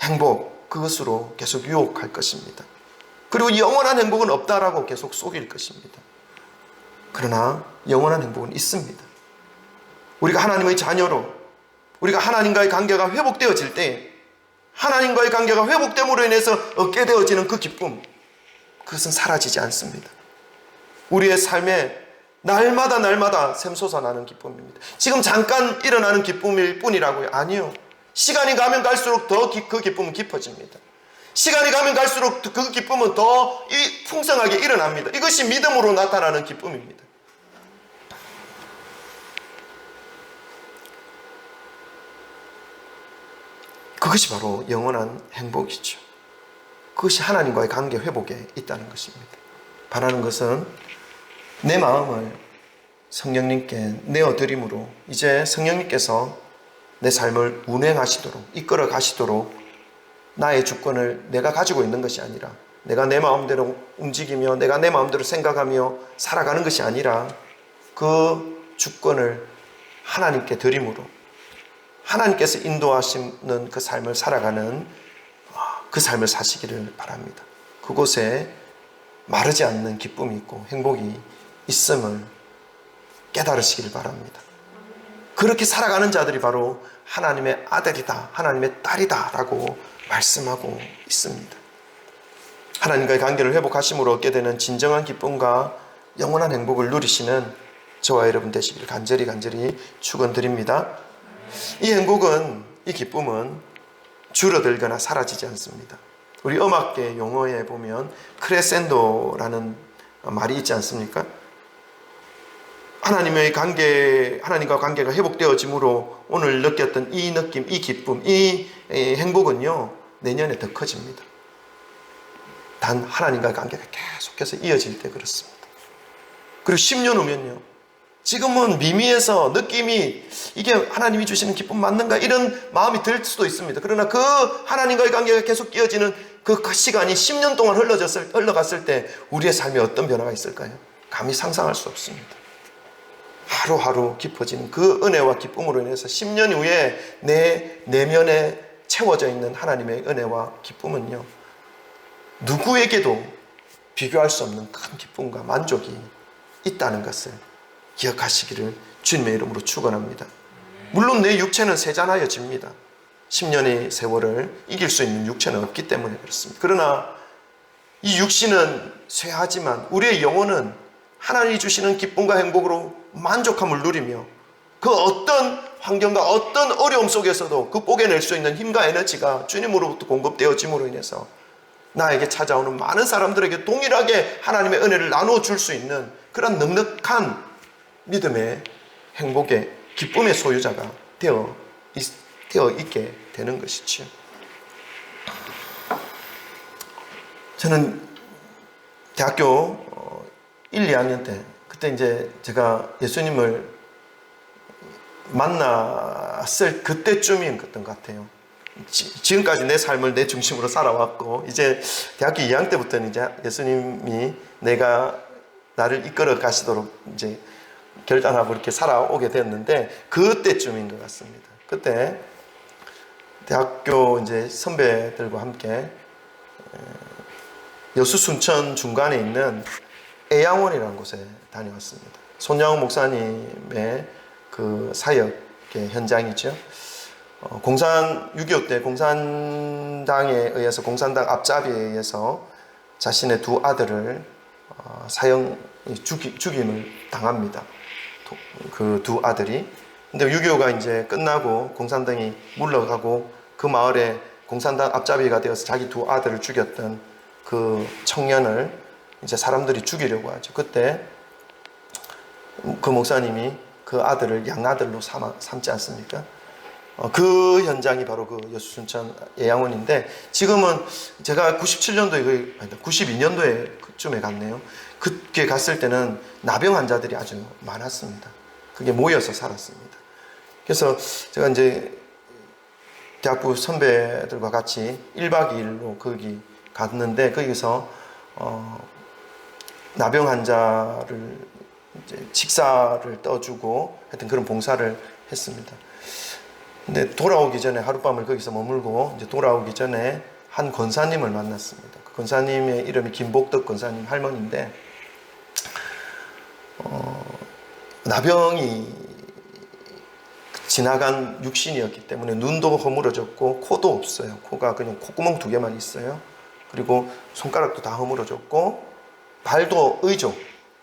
행복, 그것으로 계속 유혹할 것입니다. 그리고 영원한 행복은 없다라고 계속 속일 것입니다. 그러나 영원한 행복은 있습니다. 우리가 하나님의 자녀로, 우리가 하나님과의 관계가 회복되어질 때 하나님과의 관계가 회복됨으로 인해서 얻게 되어지는 그 기쁨, 그것은 사라지지 않습니다. 우리의 삶에 날마다 샘솟아나는 기쁨입니다. 지금 잠깐 일어나는 기쁨일 뿐이라고요? 아니요. 시간이 가면 갈수록 더 그 기쁨은 깊어집니다. 시간이 가면 갈수록 그 기쁨은 더 풍성하게 일어납니다. 이것이 믿음으로 나타나는 기쁨입니다. 그것이 바로 영원한 행복이죠. 그것이 하나님과의 관계 회복에 있다는 것입니다. 바라는 것은 내 마음을 성령님께 내어드림으로 이제 성령님께서 내 삶을 운행하시도록 이끌어 가시도록 나의 주권을 내가 가지고 있는 것이 아니라 내가 내 마음대로 움직이며 내가 내 마음대로 생각하며 살아가는 것이 아니라 그 주권을 하나님께 드림으로 하나님께서 인도하시는 그 삶을 살아가는 그 삶을 사시기를 바랍니다. 그곳에 마르지 않는 기쁨이 있고 행복이 있음을 깨달으시기를 바랍니다. 그렇게 살아가는 자들이 바로 하나님의 아들이다, 하나님의 딸이다 라고 말씀하고 있습니다. 하나님과의 관계를 회복하심으로 얻게 되는 진정한 기쁨과 영원한 행복을 누리시는 저와 여러분 되시기를 간절히 축원드립니다. 이 행복은, 이 기쁨은 줄어들거나 사라지지 않습니다. 우리 음악계 용어에 보면 크레센도라는 말이 있지 않습니까? 하나님과 관계가 회복되어짐으로 오늘 느꼈던 이 느낌, 이 기쁨, 이 행복은요, 내년에 더 커집니다. 단 하나님과의 관계가 계속해서 이어질 때 그렇습니다. 그리고 10년 후면요, 지금은 미미해서 느낌이 이게 하나님이 주시는 기쁨 맞는가 이런 마음이 들 수도 있습니다. 그러나 그 하나님과의 관계가 계속 이어지는 그 시간이 10년 동안 흘러갔을 때 우리의 삶에 어떤 변화가 있을까요? 감히 상상할 수 없습니다. 하루하루 깊어지는 그 은혜와 기쁨으로 인해서 10년 후에 내 내면에 채워져 있는 하나님의 은혜와 기쁨은요, 누구에게도 비교할 수 없는 큰 기쁨과 만족이 있다는 것을 기억하시기를 주님의 이름으로 축원합니다. 물론 내 육체는 세잔하여집니다. 10년의 세월을 이길 수 있는 육체는 없기 때문에 그렇습니다. 그러나 이 육신은 쇠하지만 우리의 영혼은 하나님이 주시는 기쁨과 행복으로 만족함을 누리며 그 어떤 환경과 어떤 어려움 속에서도 극복해낼 수 있는 힘과 에너지가 주님으로부터 공급되어짐으로 인해서 나에게 찾아오는 많은 사람들에게 동일하게 하나님의 은혜를 나누어 줄 수 있는 그런 넉넉한 믿음의 행복의 기쁨의 소유자가 되어 있게 되는 것이죠. 저는 대학교 1, 2학년 때 그때 이제 제가 예수님을 만났을 그때쯤인 것 같아요. 지금까지 내 삶을 내 중심으로 살아왔고 이제 대학교 2학년 때부터는 이제 예수님이 나를 이끌어 가시도록 이제 결단하고 이렇게 살아오게 되었는데 그때쯤인 것 같습니다. 그때 대학교 이제 선배들과 함께 여수 순천 중간에 있는 애양원이라는 곳에 다녀왔습니다. 손양호 목사님의 그 사역의 현장이죠. 6.25 때 공산당에 의해서 공산당 앞잡이에 의해서 자신의 두 아들을 죽임을 당합니다. 그 두 아들이. 근데 6.25가 이제 끝나고 공산당이 물러가고 그 마을에 공산당 앞잡이가 되어서 자기 두 아들을 죽였던 그 청년을 이제 사람들이 죽이려고 하죠. 그때 그 목사님이 그 아들을 양아들로 삼지 않습니까? 그 현장이 바로 그 여수순천 예양원인데 지금은 제가 97년도에, 92년도에 그쯤에 갔네요. 그때 갔을 때는 나병 환자들이 아주 많았습니다. 그게 모여서 살았습니다. 그래서 제가 이제 대학부 선배들과 같이 1박 2일로 거기 갔는데 거기서 나병 환자를 이제 식사를 떠주고 하여튼 그런 봉사를 했습니다. 근데 돌아오기 전에 하룻밤을 거기서 머물고 이제 돌아오기 전에 한 권사님을 만났습니다. 그 권사님의 이름이 김복덕 권사님 할머니인데 나병이 지나간 육신이었기 때문에 눈도 허물어졌고 코도 없어요. 코가 그냥 콧구멍 2개만 있어요. 그리고 손가락도 다 허물어졌고 발도 의족,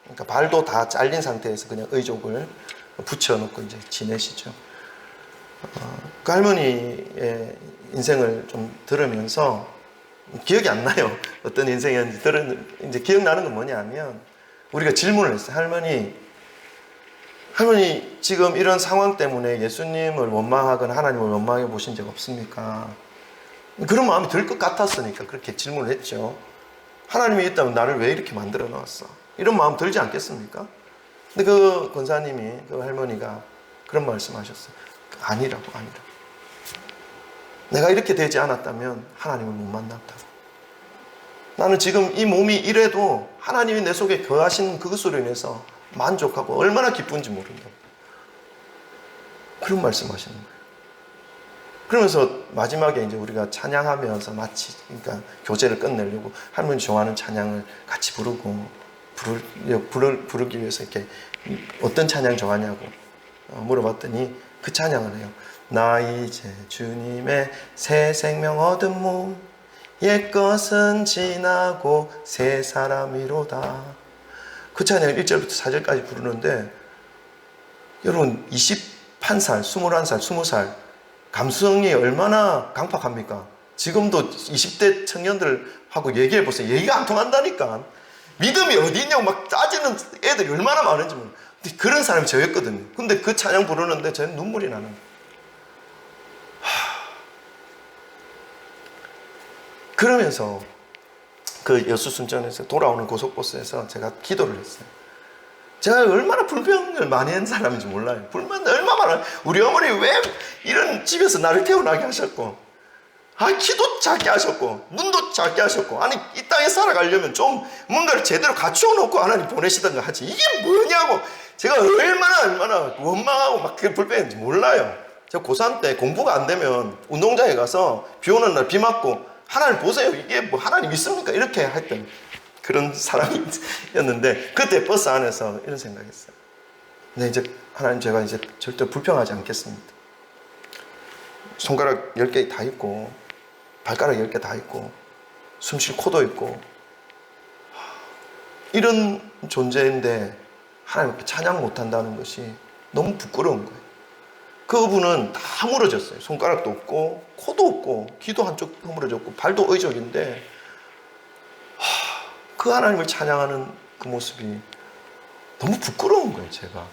그러니까 발도 다 잘린 상태에서 그냥 의족을 붙여놓고 이제 지내시죠. 그 할머니의 인생을 좀 들으면서 기억이 안 나요. 어떤 인생이었는지. 이제 기억나는 건 뭐냐면, 우리가 질문을 했어요. 할머니, 지금 이런 상황 때문에 예수님을 원망하거나 하나님을 원망해 보신 적 없습니까? 그런 마음이 들 것 같았으니까 그렇게 질문을 했죠. 하나님이 있다면 나를 왜 이렇게 만들어 놓았어? 이런 마음 들지 않겠습니까? 근데 그 권사님이, 그 할머니가 그런 말씀 하셨어요. 아니라고. 내가 이렇게 되지 않았다면 하나님을 못 만났다고. 나는 지금 이 몸이 이래도 하나님이 내 속에 거하신 그것으로 인해서 만족하고 얼마나 기쁜지 모른다. 그런 말씀 하시는 거예요. 그러면서 마지막에 이제 우리가 찬양하면서 마치, 그러니까 교제를 끝내려고 할머니 좋아하는 찬양을 같이 부르기 위해서 이렇게 어떤 찬양 좋아하냐고 물어봤더니 그 찬양을 해요. 나 이제 주님의 새 생명 얻은 몸, 옛것은 지나고 새 사람이로다. 그 찬양을 1절부터 4절까지 부르는데, 여러분 21살, 21살, 20살 감성이 얼마나 강팍합니까? 지금도 20대 청년들하고 얘기해 보세요. 얘기가 안 통한다니까. 믿음이 어디 있냐고 막 따지는 애들이 얼마나 많은지 몰라요. 근데 그런 사람이 저였거든요. 근데 그 찬양 부르는데 저는 눈물이 나는 거예요. 그러면서 그 여수순천에서 돌아오는 고속버스에서 제가 기도를 했어요. 제가 얼마나 불평을 많이 한 사람인지 몰라요. 불만 얼마나 많아요. 우리 어머니 왜 이런 집에서 나를 태어나게 하셨고, 키도 작게 하셨고, 눈도 작게 하셨고, 아니 이 땅에 살아가려면 좀 뭔가를 제대로 갖추어 놓고 하나님 보내시던가 하지. 이게 뭐냐고. 제가 얼마나 원망하고 막 그게 불평했는지 몰라요. 제가 고3 때 공부가 안 되면 운동장에 가서 비 오는 날 비 맞고, 하나님 보세요. 이게 뭐 하나님 있습니까? 이렇게 했던 그런 사람이었는데, 그때 버스 안에서 이런 생각했어요. 근데 이제 하나님, 제가 이제 절대 불평하지 않겠습니다. 손가락 10개 다 있고 발가락 10개 다 있고 숨 쉴 코도 있고 이런 존재인데 하나님께 찬양 못한다는 것이 너무 부끄러운 거예요. 그분은 다 허물어졌어요. 손가락도 없고 코도 없고 귀도 한쪽 허물어졌고 발도 의적인데 그 하나님을 찬양하는 그 모습이 너무 부끄러운 거예요, 제가.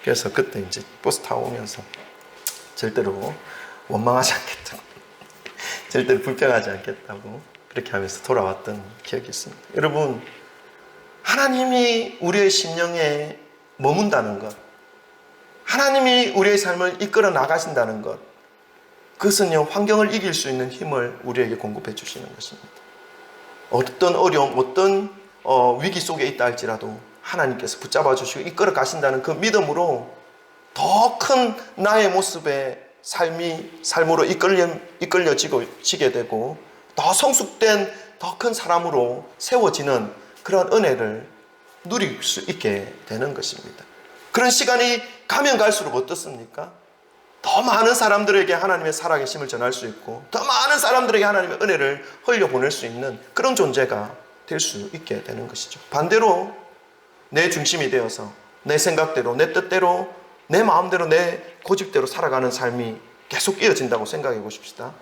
그래서 그때 이제 버스 타고 오면서 절대로 원망하지 않겠다고, 절대로 불평하지 않겠다고 그렇게 하면서 돌아왔던 기억이 있습니다. 여러분, 하나님이 우리의 심령에 머문다는 것, 하나님이 우리의 삶을 이끌어 나가신다는 것, 그것은요, 환경을 이길 수 있는 힘을 우리에게 공급해 주시는 것입니다. 어떤 어려움, 어떤 위기 속에 있다 할지라도 하나님께서 붙잡아 주시고 이끌어 가신다는 그 믿음으로 더 큰 나의 모습의 삶으로 이끌려지게 되고, 더 성숙된 더 큰 사람으로 세워지는 그런 은혜를 누릴 수 있게 되는 것입니다. 그런 시간이 가면 갈수록 어떻습니까? 더 많은 사람들에게 하나님의 살아계심을 전할 수 있고, 더 많은 사람들에게 하나님의 은혜를 흘려보낼 수 있는 그런 존재가 될 수 있게 되는 것이죠. 반대로 내 중심이 되어서 내 생각대로, 내 뜻대로, 내 마음대로, 내 고집대로 살아가는 삶이 계속 이어진다고 생각해 보십시다.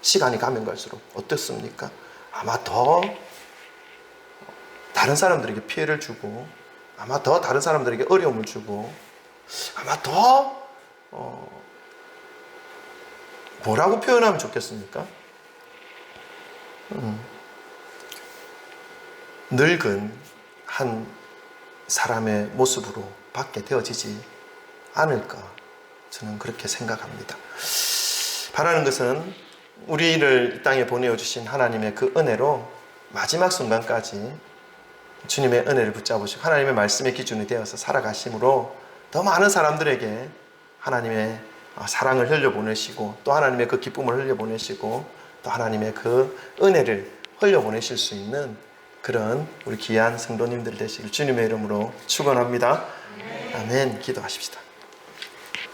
시간이 가면 갈수록 어떻습니까? 아마 더 다른 사람들에게 피해를 주고, 아마 더 다른 사람들에게 어려움을 주고, 아마 더 뭐라고 표현하면 좋겠습니까? 늙은 한 사람의 모습으로 받게 되어지지 않을까, 저는 그렇게 생각합니다. 바라는 것은 우리를 이 땅에 보내주신 하나님의 그 은혜로 마지막 순간까지 주님의 은혜를 붙잡으시고 하나님의 말씀의 기준이 되어서 살아가심으로 더 많은 사람들에게 하나님의 사랑을 흘려보내시고, 또 하나님의 그 기쁨을 흘려보내시고, 또 하나님의 그 은혜를 흘려보내실 수 있는 그런 우리 귀한 성도님들 되시길 주님의 이름으로 축원합니다. 아멘. 기도하십시다.